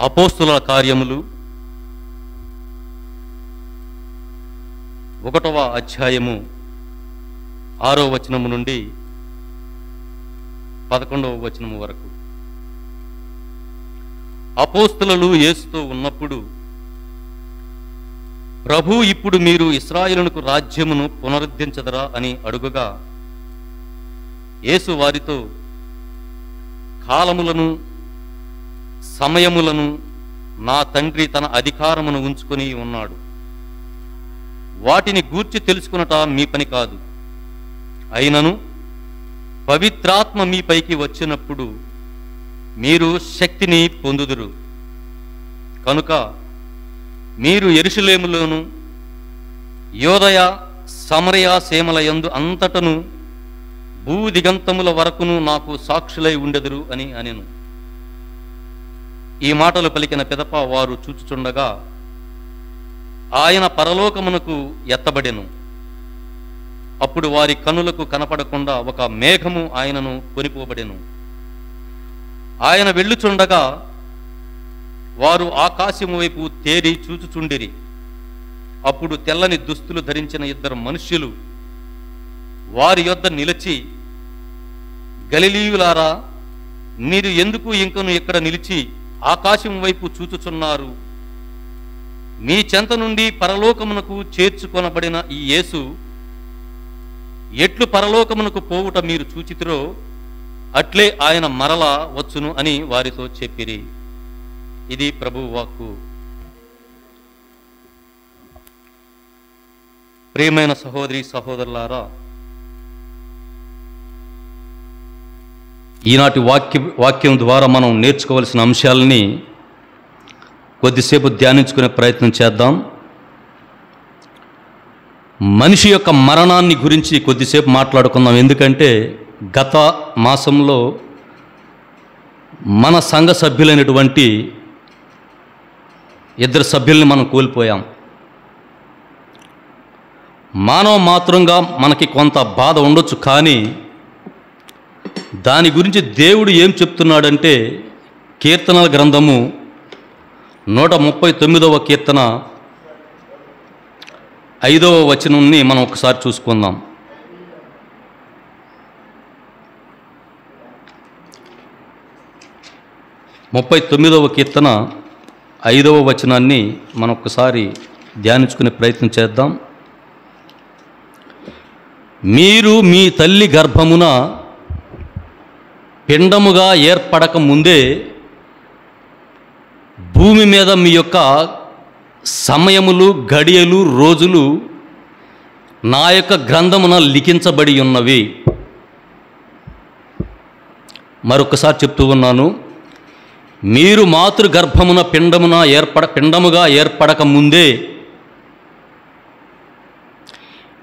అపోస్తుల కార్యములు 1వ అధ్యాయము 6వ వచనము నుండి 11వ వచనము వరకు. అపోస్తులు యేసుతో ఉన్నప్పుడు, ప్రభు, ఇప్పుడు మీరు ఇశ్రాయేలునకు రాజ్యమును పునరుద్ధరించదరా అని అడుగుగా, యేసు వారితో, కాలములను సమయములను నా తండ్రి తన అధికారమును ఉంచుకొని ఉన్నాడు. వాటిని గూర్చి తెలుసుకునట మీ పని కాదు. అయినను పవిత్రాత్మ మీపైకి వచ్చినప్పుడు మీరు శక్తిని పొందుదురు. కనుక మీరు యెరూషలేములోను యోదయ సమరయ సీమల యందు అంతటను భూదిగంతముల వరకును నాకు సాక్షులై ఉండెదరు అని అనెను. ఈ మాటలు పలికిన పిదప వారు చూచుచుండగా ఆయన పరలోకమునకు ఎత్తబడెను. అప్పుడు వారి కన్నులకు కనపడకుండా ఒక మేఘము ఆయనను కొనిపోబడెను. ఆయన వెళ్ళుచుండగా వారు ఆకాశము వైపు తేరి చూచుచుండిరి. అప్పుడు తెల్లని దుస్తులు ధరించిన 2 మనుష్యులు వారి యొద్ద నిలిచి, గలిలీయులారా, మీరు ఎందుకు ఇంకను ఇక్కడ నిలిచి ఆకాశం వైపు చూచుచున్నారు? మీ చెంత నుండి పరలోకమునకు చేర్చుకొనబడిన ఈ యేసు ఎట్లు పరలోకమునకు పోవుట మీరు చూచితిరో అట్లే ఆయన మరలా వచ్చును అని వారితో చెప్పిరి. ఇది ప్రభువు వాక్కు. ప్రియమైన సహోదరి సహోదరులారా, ఈనాటి వాక్యం ద్వారా మనం నేర్చుకోవాల్సిన అంశాలని కొద్దిసేపు ధ్యానించుకునే ప్రయత్నం చేద్దాం. మనిషి యొక్క మరణాన్ని గురించి కొద్దిసేపు మాట్లాడుకుందాం. ఎందుకంటే గత మాసంలో మన సంఘ సభ్యులైనటువంటి 2 సభ్యుల్ని మనం కోల్పోయాం. మానవ మాత్రంగా మనకి కొంత బాధ ఉండొచ్చు, కానీ దాని గురించి దేవుడు ఏం చెప్తున్నాడంటే, కీర్తనల గ్రంథము 139వ కీర్తన 5వ వచనాన్ని మనం ఒకసారి చూసుకుందాం. కీర్తన 5వ వచనాన్ని మనం ఒకసారి ధ్యానించుకునే ప్రయత్నం చేద్దాం. మీరు మీ తల్లి గర్భమున పిండముగా ఏర్పడక ముందే భూమి మీద మీ యొక్క సమయములు, గడియలు, రోజులు నా యొక్క గ్రంథమున లిఖించబడి ఉన్నవి. మరొకసారి చెప్తూ ఉన్నాను, మీరు మాతృగర్భమున పిండముగా ఏర్పడక ముందే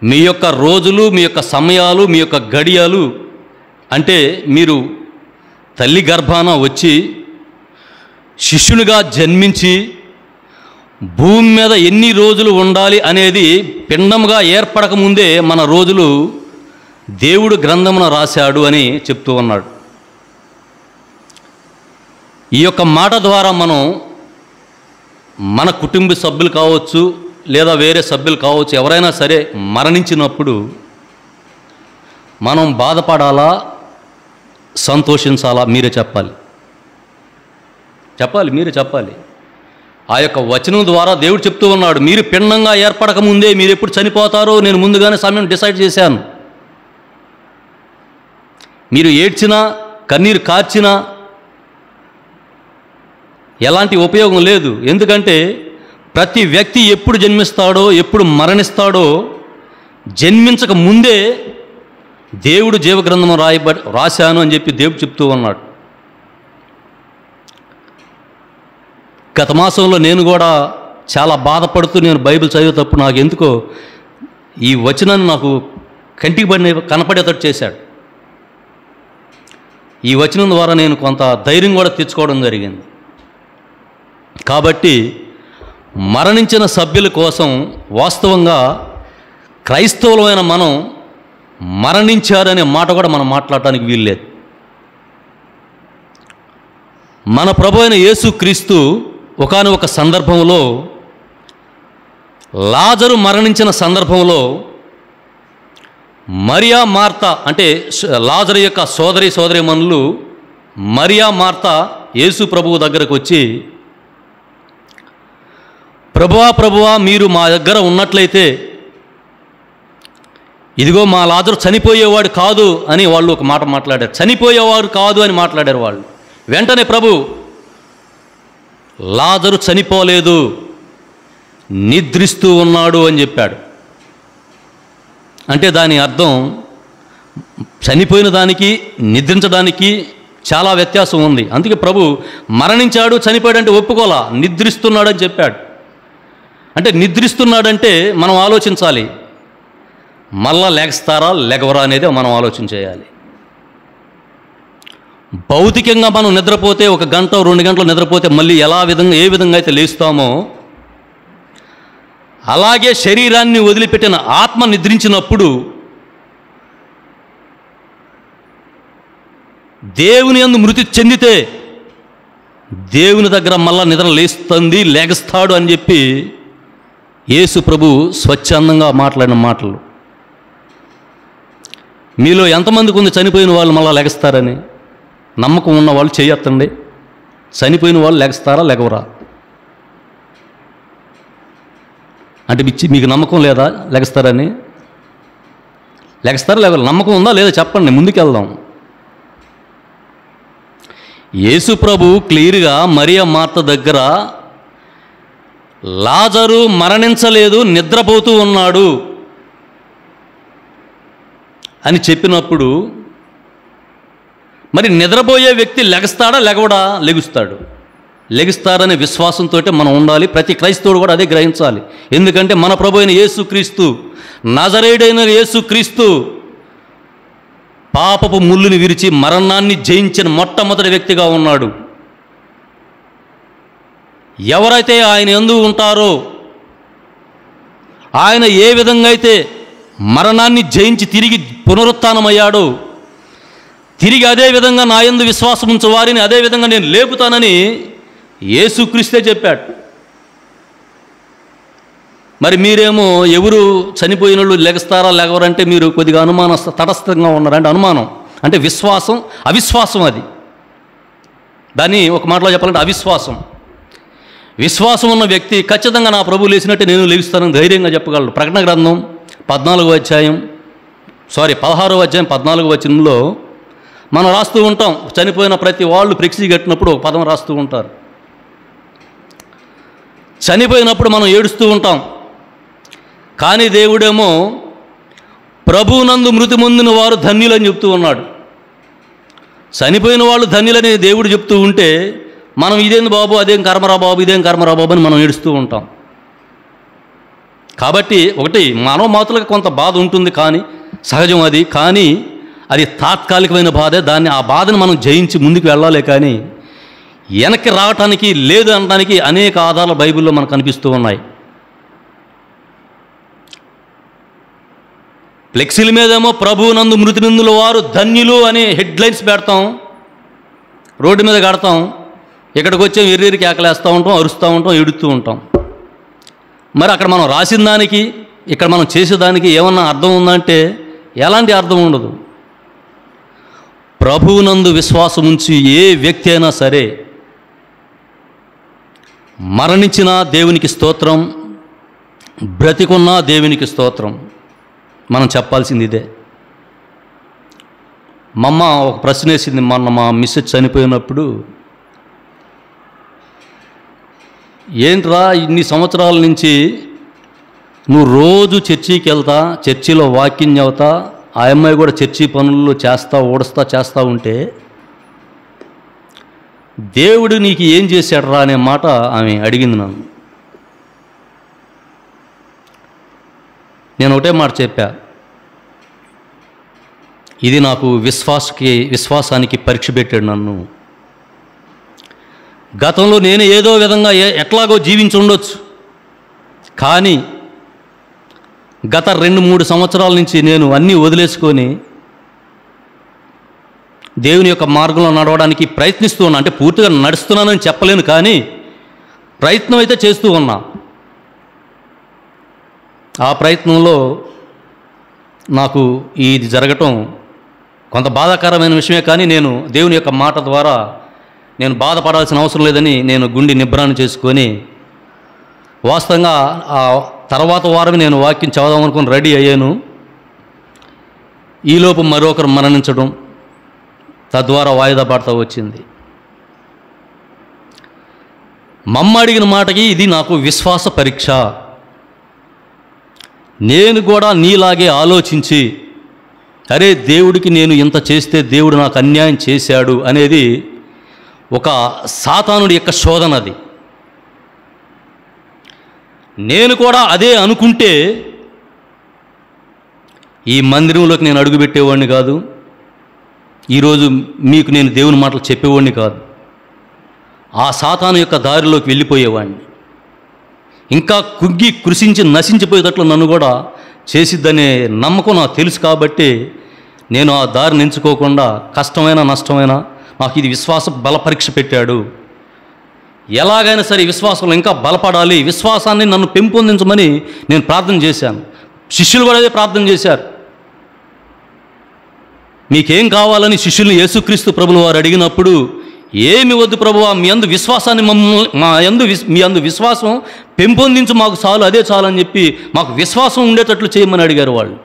మీ యొక్క రోజులు, మీ యొక్క సమయాలు, మీ యొక్క గడియలు, అంటే మీరు తల్లి గర్భాన వచ్చి శిష్యునిగా జన్మించి భూమి మీద ఎన్ని రోజులు ఉండాలి అనేది పిండముగా ఏర్పడక ముందే మన రోజులు దేవుడు గ్రంథమున రాశాడు అని చెప్తూ ఉన్నాడు. ఈ యొక్క మాట ద్వారా మనం మన కుటుంబ సభ్యులు కావచ్చు, లేదా వేరే సభ్యులు కావచ్చు, ఎవరైనా సరే మరణించినప్పుడు మనం బాధపడాలా, సంతోషించాలా? మీరే చెప్పాలి. మీరే చెప్పాలి. ఆ యొక్క వచనం ద్వారా దేవుడు చెప్తూ ఉన్నాడు, మీరు పిండంగా ఏర్పడక ముందే మీరు ఎప్పుడు చనిపోతారో నేను ముందుగానే సమయం డిసైడ్ చేశాను. మీరు ఏడ్చినా, కన్నీరు కార్చినా ఎలాంటి ఉపయోగం లేదు. ఎందుకంటే ప్రతి వ్యక్తి ఎప్పుడు జన్మిస్తాడో, ఎప్పుడు మరణిస్తాడో జన్మించక ముందే దేవుడు జీవగ్రంథము రాశాను అని చెప్పి దేవుడు చెప్తూ ఉన్నాడు. గత మాసంలో నేను కూడా చాలా బాధపడుతూ నేను బైబిల్ చదివేటప్పుడు నాకు ఎందుకో ఈ వచనాన్ని నాకు కంటికి కనపడేటట్టు చేశాడు. ఈ వచనం ద్వారా నేను కొంత ధైర్యం కూడా తెచ్చుకోవడం జరిగింది. కాబట్టి మరణించిన సభ్యుల కోసం వాస్తవంగా క్రైస్తవులమైన మనం మరణించారనే మాట కూడా మనం మాట్లాడటానికి వీల్లేదు. మన ప్రభు అయిన యేసుక్రీస్తు ఒకానొక సందర్భంలో లాజరు మరణించిన సందర్భంలో మరియా మార్త అంటే లాజరు యొక్క సోదరీమణులు మరియా మార్త యేసు ప్రభువు దగ్గరకు వచ్చి, ప్రభువా మీరు మా దగ్గర ఉన్నట్లయితే ఇదిగో మా లాజరు చనిపోయేవాడు కాదు అని వాళ్ళు ఒక మాట మాట్లాడారు. చనిపోయేవాడు కాదు అని మాట్లాడారు వాళ్ళు. వెంటనే ప్రభు, లాజరు చనిపోలేదు, నిద్రిస్తూ ఉన్నాడు అని చెప్పాడు. అంటే దాని అర్థం చనిపోయిన దానికి నిద్రించడానికి చాలా వ్యత్యాసం ఉంది. అందుకే ప్రభు మరణించాడు చనిపోయాడంటే ఒప్పుకోలా, నిద్రిస్తున్నాడని చెప్పాడు. అంటే నిద్రిస్తున్నాడంటే మనం ఆలోచించాలి, మళ్ళా లెగస్తారా లెగవరా అనేది మనం ఆలోచన చేయాలి. భౌతికంగా మనం నిద్రపోతే 1 గంట 2 గంటలు నిద్రపోతే మళ్ళీ ఏ విధంగా అయితే లేస్తామో అలాగే శరీరాన్ని వదిలిపెట్టిన ఆత్మ నిద్రించినప్పుడు దేవుని యందు మృతి చెందితే దేవుని దగ్గర మళ్ళా నిద్ర లేస్తాడు అని చెప్పి యేసు ప్రభు స్వచ్ఛందంగా మాట్లాడిన మాటలు. మీలో ఎంతమందికి ఉంది చనిపోయిన వాళ్ళు మళ్ళీ లెగస్తారని? నమ్మకం ఉన్న వాళ్ళు చేయొత్తండి. చనిపోయిన వాళ్ళు లెగస్తారా లెగవరా? అంటే మీకు నమ్మకం లేదా లెగస్తారని? లెగస్తారా లెగవరా? నమ్మకం ఉందా లేదా చెప్పండి, ముందుకెళ్దాం. యేసు ప్రభు క్లియర్గా మరియా మార్త దగ్గర లాజరు మరణించలేదు, నిద్రపోతూ ఉన్నాడు అని చెప్పినప్పుడు మరి నిద్రపోయే వ్యక్తి లెగస్తాడా లెగవడా? లెగుస్తారనే విశ్వాసంతో మనం ఉండాలి. ప్రతి క్రైస్తవుడు కూడా అదే గ్రహించాలి. ఎందుకంటే మన ప్రభు అయిన యేసుక్రీస్తు, నజరేయుడైన యేసుక్రీస్తు పాపపు ముళ్ళుని విరిచి మరణాన్ని జయించిన మొట్టమొదటి వ్యక్తిగా ఉన్నాడు. ఎవరైతే ఆయన యందు ఉంటారో, ఆయన ఏ విధంగా అయితే మరణాన్ని జయించి తిరిగి పునరుత్థానమయ్యాడో, తిరిగి అదే విధంగా నా యందు విశ్వాసం ఉంచు వారిని అదే విధంగా నేను లేపుతానని యేసుక్రీస్తే చెప్పాడు. మరి మీరేమో ఎవరు చనిపోయిన వాళ్ళు లెగస్తారా లెగవరంటే మీరు కొద్దిగా తటస్థంగా ఉన్నారంటే అనుమానం అంటే విశ్వాసం అవిశ్వాసం. అది దాన్ని ఒక మాటలో చెప్పాలంటే అవిశ్వాసం. విశ్వాసం ఉన్న వ్యక్తి ఖచ్చితంగా నా ప్రభువు లేచినట్టే నేను లేస్తానని ధైర్యంగా చెప్పగలడు. ప్రకటన గ్రంథం 16వ అధ్యాయం 14వ వచనంలో మనం రాస్తూ ఉంటాం, చనిపోయిన ప్రతి వాళ్ళు ఫ్లెక్సీ కట్టినప్పుడు ఒక పదం రాస్తూ ఉంటారు. చనిపోయినప్పుడు మనం ఏడుస్తూ ఉంటాం, కానీ దేవుడేమో ప్రభువునందు మృతి పొందిన వారు ధన్యులని చెప్తూ ఉన్నాడు. చనిపోయిన వాళ్ళు ధన్యులని దేవుడు చెప్తూ ఉంటే మనం ఇదేం బాబు అదేం కర్మరా బాబు అని మనం ఏడుస్తూ ఉంటాం. కాబట్టి ఒకటి మానవ మాతులకు కొంత బాధ ఉంటుంది, కానీ సహజం అది. కానీ అది తాత్కాలికమైన బాధే. ఆ బాధను మనం జయించి ముందుకు వెళ్ళాలి. కానీ వెనక్కి రావటానికి లేదు అనడానికి అనేక ఆధారాలు బైబిల్లో మనకు కనిపిస్తూ ఉన్నాయి. ఫ్లెక్సీల మీదేమో ప్రభువునందు మృతి నొందిన వారు ధన్యులు అని హెడ్లైన్స్ పెడతాం, రోడ్డు మీద కడతాం. ఇక్కడికి వచ్చే ఎర్రెరి కేకలేస్తూ ఉంటాం, అరుస్తూ ఉంటాం, ఎడుతూ ఉంటాం. మరి అక్కడ మనం రాసిన దానికి ఇక్కడ మనం చేసేదానికి ఏమన్నా అర్థం ఉందంటే ఎలాంటి అర్థం ఉండదు. ప్రభువునందు విశ్వాసం ఉంచి ఏ వ్యక్తి అయినా సరే మరణించిన దేవునికి స్తోత్రం, బ్రతికున్న దేవునికి స్తోత్రం. మనం చెప్పాల్సింది ఇదే. మా అమ్మ ఒక ప్రశ్న వేసింది మొన్న, మా మిస్సెస్ చనిపోయినప్పుడు, ఏంట్రా ఇన్ని సంవత్సరాల నుంచి నువ్వు రోజు చర్చికి వెళ్తా, చర్చిలో వాక్యం చదువుతా, ఆ అమ్మాయి కూడా చర్చి పనుల్లో చేస్తా ఉంటే దేవుడు నీకు ఏం చేశాడరా అనే మాట ఆమె అడిగింది నన్ను. నేను ఒకటే మాట చెప్పా, ఇది నాకు విశ్వాసానికి పరీక్ష పెట్టాడు నన్ను. గతంలో నేను ఏదో విధంగా ఎట్లాగో జీవించి ఉండొచ్చు, కానీ గత 2-3 సంవత్సరాల నుంచి నేను అన్నీ వదిలేసుకొని దేవుని యొక్క మార్గంలో నడవడానికి ప్రయత్నిస్తూ ఉన్నా. అంటే పూర్తిగా నడుస్తున్నానని చెప్పలేను, కానీ ప్రయత్నం అయితే చేస్తూ ఉన్నా. ఆ ప్రయత్నంలో నాకు ఇది జరగటం కొంత బాధాకరమైన విషయమే, కానీ నేను దేవుని యొక్క మాట ద్వారా నేను బాధపడాల్సిన అవసరం లేదని నేను గుండె నిబ్రాన్ని చేసుకొని, వాస్తవంగా ఆ తర్వాత వారమే నేను వాక్యం చదవదాం అనుకుని రెడీ అయ్యాను. ఈలోపు మరొకరు మరణించడం, తద్వారా వాయిదా పడతా వచ్చింది. మమ్మ అడిగిన మాటకి ఇది నాకు విశ్వాస పరీక్ష. నేను కూడా నీలాగే ఆలోచించి, అరే దేవుడికి నేను ఇంత చేస్తే దేవుడు నాకు అన్యాయం చేశాడు అనేది ఒక సాతానుడి యొక్క శోధన. అది నేను కూడా అదే అనుకుంటే ఈ మందిరంలోకి నేను అడుగుపెట్టేవాడిని కాదు, ఈరోజు మీకు నేను దేవుని మాటలు చెప్పేవాడిని కాదు. ఆ సాతాను యొక్క దారిలోకి వెళ్ళిపోయేవాడిని. ఇంకా కుగ్గి కృషించి నశించిపోయేటట్లు నన్ను కూడా చేసిద్దనే నమ్మకం నాకు తెలుసు. కాబట్టి నేను ఆ దారిని ఎంచుకోకుండా కష్టమైన నష్టమైనా నాకు ఇది విశ్వాస బల పరీక్ష పెట్టాడు. ఎలాగైనా సరే విశ్వాసంలో ఇంకా బలపడాలి, విశ్వాసాన్ని నన్ను పెంపొందించమని నేను ప్రార్థన చేశాను. శిష్యులు కూడా అదే ప్రార్థన చేశారు. మీకేం కావాలని శిష్యుల్ని యేసుక్రీస్తు ప్రభులు వారు అడిగినప్పుడు, ఏమి వద్దు ప్రభువా, మీ అందు విశ్వాసాన్ని మీ అందు విశ్వాసం పెంపొందించు, మాకు చాలు, అదే చాలు అని చెప్పి మాకు విశ్వాసం ఉండేటట్లు చేయమని అడిగారు వాళ్ళు.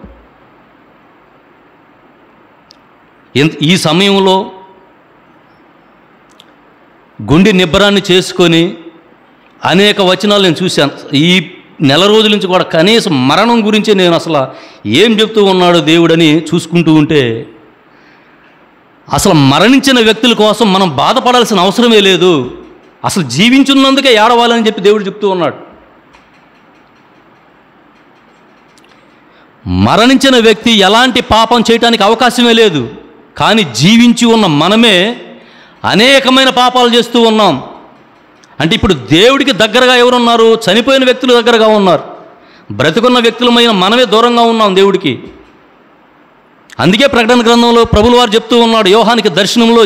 ఈ సమయంలో గుండె నిబ్బరాన్ని చేసుకొని అనేక వచనాలు నేను చూశాను. ఈ నెల రోజుల నుంచి కూడా కనీసం మరణం గురించి నేను అసలు ఏం చెప్తూ ఉన్నాడో దేవుడని చూసుకుంటూ ఉంటే, అసలు మరణించిన వ్యక్తుల కోసం మనం బాధపడాల్సిన అవసరమే లేదు, అసలు జీవించున్నందుకే ఏడవాలని చెప్పి దేవుడు చెప్తూ ఉన్నాడు. మరణించిన వ్యక్తి ఎలాంటి పాపం చేయటానికి అవకాశమే లేదు, కానీ జీవించి ఉన్న మనమే అనేకమైన పాపాలు చేస్తూ ఉన్నాం. అంటే ఇప్పుడు దేవుడికి దగ్గరగా ఎవరున్నారు? చనిపోయిన వ్యక్తులు దగ్గరగా ఉన్నారు. బ్రతికున్న వ్యక్తులమైన మనమే దూరంగా ఉన్నాం దేవుడికి. అందుకే ప్రకటన గ్రంథంలో ప్రభులు వారు చెప్తూ ఉన్నాడు, యోహానికి దర్శనంలో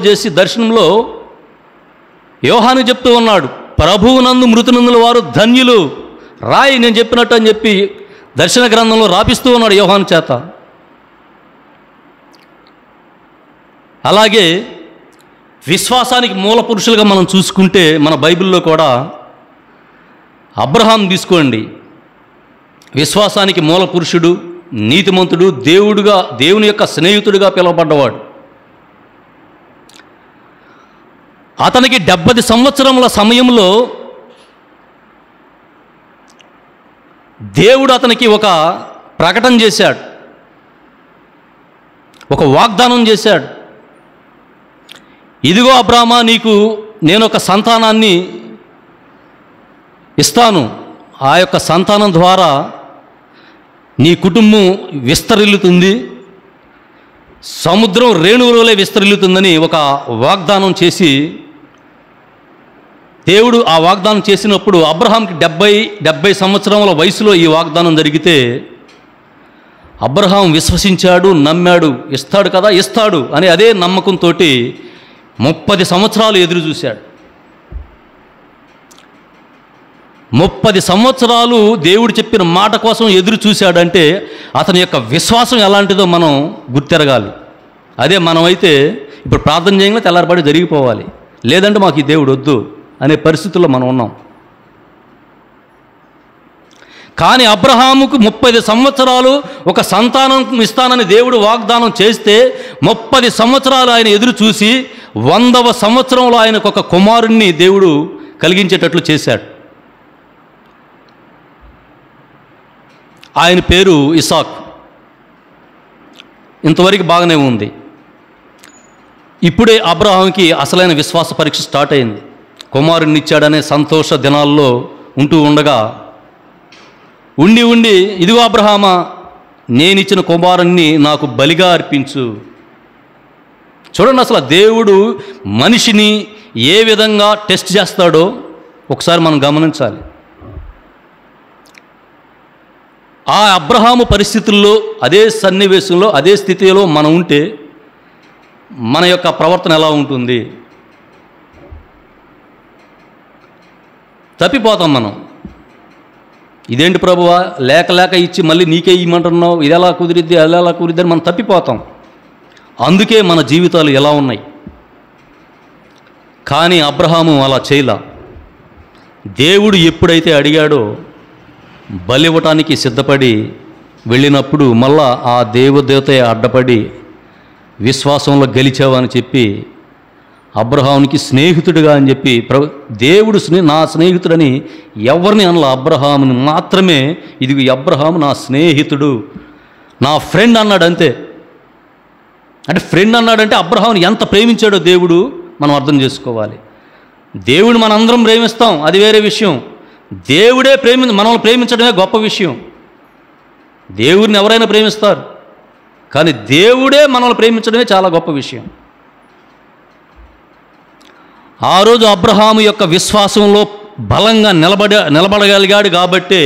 యోహానికి చెప్తూ ఉన్నాడు, ప్రభువునందు మృతునందుల వారు ధన్యులు, రాయి నేను చెప్పినట్టు అని చెప్పి దర్శన గ్రంథంలో రాపిస్తూ ఉన్నాడు యోహాను చేత. అలాగే విశ్వాసానికి మూల పురుషులుగా మనం చూసుకుంటే మన బైబిల్లో కూడా అబ్రహాం తీసుకోండి. విశ్వాసానికి మూల పురుషుడు, నీతిమంతుడు, దేవుని యొక్క స్నేహితుడిగా పిలువబడ్డవాడు. అతనికి 70 సంవత్సరముల సమయంలో దేవుడు అతనికి ఒక ప్రకటన చేశాడు, ఒక వాగ్దానం చేశాడు. ఇదిగో అబ్రామా, నీకు నేను ఒక సంతానాన్ని ఇస్తాను, ఆ యొక్క సంతానం ద్వారా నీ కుటుంబం విస్తరిల్లుతుంది, సముద్రం రేణువులే విస్తరిల్లుతుందని ఒక వాగ్దానం చేసి, దేవుడు ఆ వాగ్దానం చేసినప్పుడు అబ్రహాంకి 70 సంవత్సరముల వయసులో ఈ వాగ్దానం జరిగితే అబ్రహాం విశ్వసించాడు, నమ్మాడు. ఇస్తాడు కదా, ఇస్తాడు అని అదే నమ్మకంతో 30 సంవత్సరాలు ఎదురు చూశాడు. 30 సంవత్సరాలు దేవుడు చెప్పిన మాట కోసం ఎదురు చూశాడంటే అతని యొక్క విశ్వాసం ఎలాంటిదో మనం గుర్తెరగాలి. అదే మనమైతే ఇప్పుడు ప్రార్థన చేయగానే తెల్లారపడి జరిగిపోవాలి, లేదంటే మాకు ఈ దేవుడు వద్దు అనే పరిస్థితుల్లో మనం ఉన్నాం. కానీ అబ్రహాముకు 30 సంవత్సరాలు ఒక సంతానం ఇస్తానని దేవుడు వాగ్దానం చేస్తే 30 సంవత్సరాలు ఆయన ఎదురు చూసి 100వ సంవత్సరంలో ఆయనకు ఒక కుమారుణ్ణి దేవుడు కలిగించేటట్లు చేశాడు. ఆయన పేరు ఇసాక్. ఇంతవరకు బాగానే ఉంది. ఇప్పుడే అబ్రహాంకి అసలైన విశ్వాస పరీక్ష స్టార్ట్ అయింది. కుమారుణ్ణి ఇచ్చాడనే సంతోష దినాల్లో ఉంటూ ఉండగా ఉండి ఇదిగో అబ్రహామా, నేనిచ్చిన కుమారుణ్ణి నాకు బలిగా అర్పించు. చూడండి, అసలు దేవుడు మనిషిని ఏ విధంగా టెస్ట్ చేస్తాడో ఒకసారి మనం గమనించాలి. ఆ అబ్రహాము పరిస్థితుల్లో, అదే సన్నివేశంలో, అదే స్థితిలో మనం ఉంటే మన యొక్క ప్రవర్తన ఎలా ఉంటుంది? తప్పిపోతాం మనం. ఇదేంటి ప్రభువా, లేక లేక ఇచ్చి మళ్ళీ నీకే ఇవ్వమంటున్నావు, ఇది ఎలా కుదిరిద్ది, అది ఎలా కుదిరిద్ది అని మనం తప్పిపోతాం. అందుకే మన జీవితాలు ఎలా ఉన్నాయి. కానీ అబ్రహాము అలా చేయలా. దేవుడు ఎప్పుడైతే అడిగాడో బలివ్వటానికి సిద్ధపడి వెళ్ళినప్పుడు మళ్ళా ఆ దేవదేవత అడ్డపడి విశ్వాసంలో గెలిచావని చెప్పి అబ్రహామునికి స్నేహితుడిగా అని చెప్పి దేవుడు నా స్నేహితుడని ఎవరిని అనలా, అబ్రహాముని మాత్రమే. ఇది అబ్రహాము నా స్నేహితుడు, నా ఫ్రెండ్ అన్నాడు అంతే. అంటే ఫ్రెండ్ అన్నాడంటే అబ్రహాముని ఎంత ప్రేమించాడో దేవుడు మనం అర్థం చేసుకోవాలి. దేవుడు మనందరం ప్రేమిస్తాం, అది వేరే విషయం. దేవుడే మనల్ని ప్రేమించడమే గొప్ప విషయం. దేవుడిని ఎవరైనా ప్రేమిస్తారు, కానీ దేవుడే మనల్ని ప్రేమించడమే చాలా గొప్ప విషయం. ఆ రోజు అబ్రహాము యొక్క విశ్వాసంలో బలంగా నిలబడగలిగాడు కాబట్టే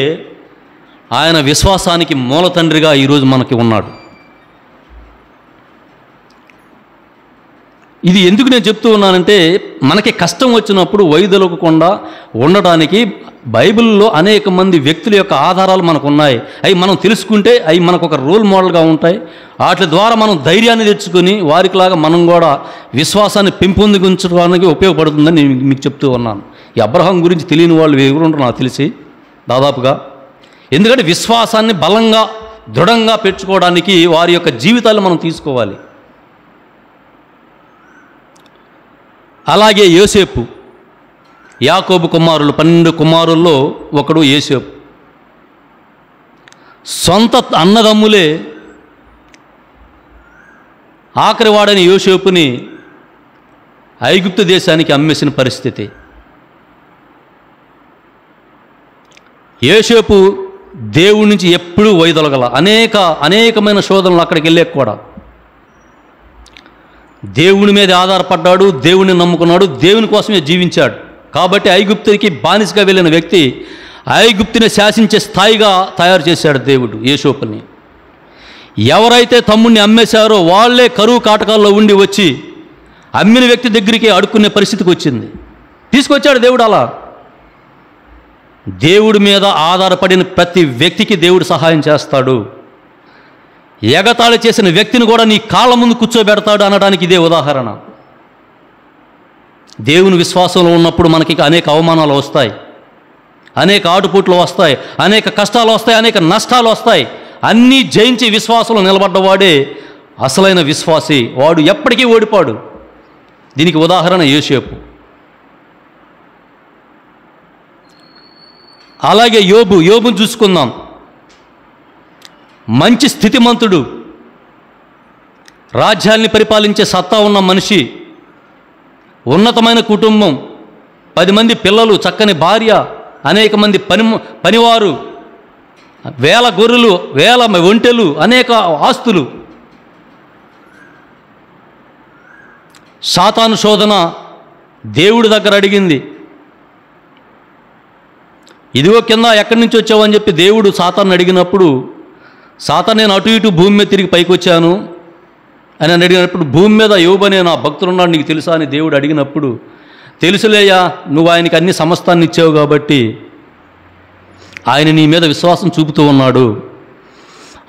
ఆయన విశ్వాసానికి మూల తండ్రిగా ఈరోజు మనకి ఉన్నాడు. ఇది ఎందుకు నేను చెప్తూ ఉన్నానంటే, మనకి కష్టం వచ్చినప్పుడు వైదొలగకుండా ఉండడానికి బైబిల్లో అనేక మంది వ్యక్తుల యొక్క ఆధారాలు మనకు ఉన్నాయి. అవి మనం తెలుసుకుంటే అవి మనకు ఒక రోల్ మోడల్గా ఉంటాయి. వాటి ద్వారా మనం ధైర్యాన్ని తెచ్చుకొని వారికిలాగా మనం కూడా విశ్వాసాన్ని పెంపొందించడానికి ఉపయోగపడుతుందని నేను మీకు చెప్తూ ఉన్నాను. ఈ అబ్రహాం గురించి తెలియని వాళ్ళు ఎవరుంటారు నాకు తెలిసి దాదాపుగా. ఎందుకంటే విశ్వాసాన్ని బలంగా దృఢంగా పెంచుకోవడానికి వారి యొక్క జీవితాలు మనం తీసుకోవాలి. అలాగే యోసేపు, యాకోబు కుమారులు 12 కుమారుల్లో ఒకడు యోసేపు. సొంత అన్నదమ్ములే ఆఖరివాడని యోసేపుని ఐగుప్తు దేశానికి అమ్మేసిన పరిస్థితి. యోసేపు దేవుడి నుంచి ఎప్పుడూ వైదొలగల. అనేకమైన శోధనలు అక్కడికి వెళ్ళాక కూడా దేవుని మీద ఆధారపడ్డాడు, దేవుని నమ్ముకున్నాడు, దేవుని కోసమే జీవించాడు. కాబట్టి ఐగుప్తుకి బానిసగా వెళ్ళిన వ్యక్తి ఐగుప్తుని శాసించే స్థాయిగా తయారు చేశాడు దేవుడు యోసేపుని. ఎవరైతే తమ్ముడిని అమ్మేశారో వాళ్ళే కరువు కాటకాల్లో ఉండి వచ్చి అమ్మిన వ్యక్తి దగ్గరికి అడుక్కునే పరిస్థితికి వచ్చింది. తీసుకొచ్చాడు దేవుడు. అలా దేవుడి మీద ఆధారపడిన ప్రతి వ్యక్తికి దేవుడు సహాయం చేస్తాడు. ఎగతాళి చేసిన వ్యక్తిని కూడా నీ కాళ్ళ ముందు కూర్చోబెడతాడు అనడానికి ఇదే ఉదాహరణ. దేవుని విశ్వాసంలో ఉన్నప్పుడు మనకి అనేక అవమానాలు వస్తాయి, అనేక ఆటుపోట్లు వస్తాయి, అనేక కష్టాలు వస్తాయి, అనేక నష్టాలు వస్తాయి. అన్నీ జయించి విశ్వాసంలో నిలబడ్డవాడే అసలైన విశ్వాసి. వాడు ఎప్పటికీ ఓడిపాడు. దీనికి ఉదాహరణ యోసేపు. అలాగే యోబుని చూసుకుందాం. మంచి స్థితిమంతుడు, రాజ్యాల్ని పరిపాలించే సత్తా ఉన్న మనిషి, ఉన్నతమైన కుటుంబం, 10 మంది పిల్లలు, చక్కని భార్య, అనేక మంది పనివారు, వేల గొర్రెలు, వేల ఒంటెలు, అనేక ఆస్తులు. సాతాను శోధన దేవుడి దగ్గర అడిగింది. ఇదిగో కింద ఎక్కడి నుంచి వచ్చావని చెప్పి దేవుడు సాతాను అడిగినప్పుడు, సాతాను నేను అటు ఇటు భూమి మీద తిరిగి పైకి వచ్చాను అని అడిగినప్పుడు, భూమి మీద యోబు అనే నా భక్తులున్నాడు నీకు తెలుసా అని దేవుడు అడిగినప్పుడు, తెలుసులేయా, నువ్వు ఆయనకి అన్ని సమస్తాన్ని ఇచ్చావు కాబట్టి ఆయన నీ మీద విశ్వాసం చూపుతూ ఉన్నాడు,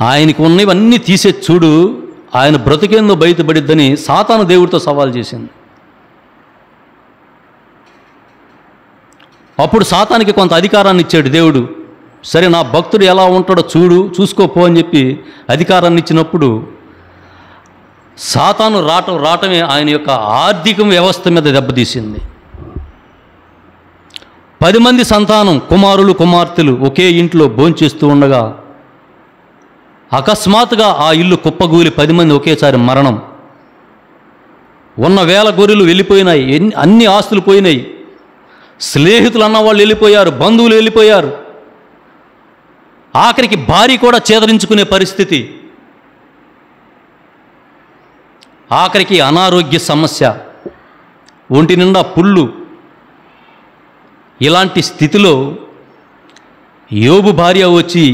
ఆయనకు ఉన్నవన్నీ తీసే చూడు, ఆయన బ్రతికేందో బయటపడిద్దని సాతాను దేవుడితో సవాల్ చేసింది. అప్పుడు సాతానికి కొంత అధికారాన్ని ఇచ్చాడు దేవుడు. సరే నా భక్తుడు ఎలా ఉంటాడో చూసుకోపో అని చెప్పి అధికారాన్ని ఇచ్చినప్పుడు సాతాను రావటమే ఆయన యొక్క ఆర్థిక వ్యవస్థ మీద దెబ్బతీసింది. 10 మంది సంతానం, కుమారులు కుమార్తెలు ఒకే ఇంట్లో భోంచేస్తూ ఉండగా అకస్మాత్తుగా ఆ ఇల్లు కుప్పగూలి 10 మంది ఒకేసారి మరణం. ఉన్న వేల గొర్రెలు వెళ్ళిపోయినాయి, అన్ని ఆస్తులు పోయినాయి, స్నేహితులు అన్న వాళ్ళు వెళ్ళిపోయారు, బంధువులు వెళ్ళిపోయారు, ఆఖరికి భార్య కూడా చేదరించుకునే పరిస్థితి, ఆఖరికి అనారోగ్య సమస్య, ఒంటి నిండా పుళ్ళు. ఇలాంటి స్థితిలో యోబు భార్య వచ్చి,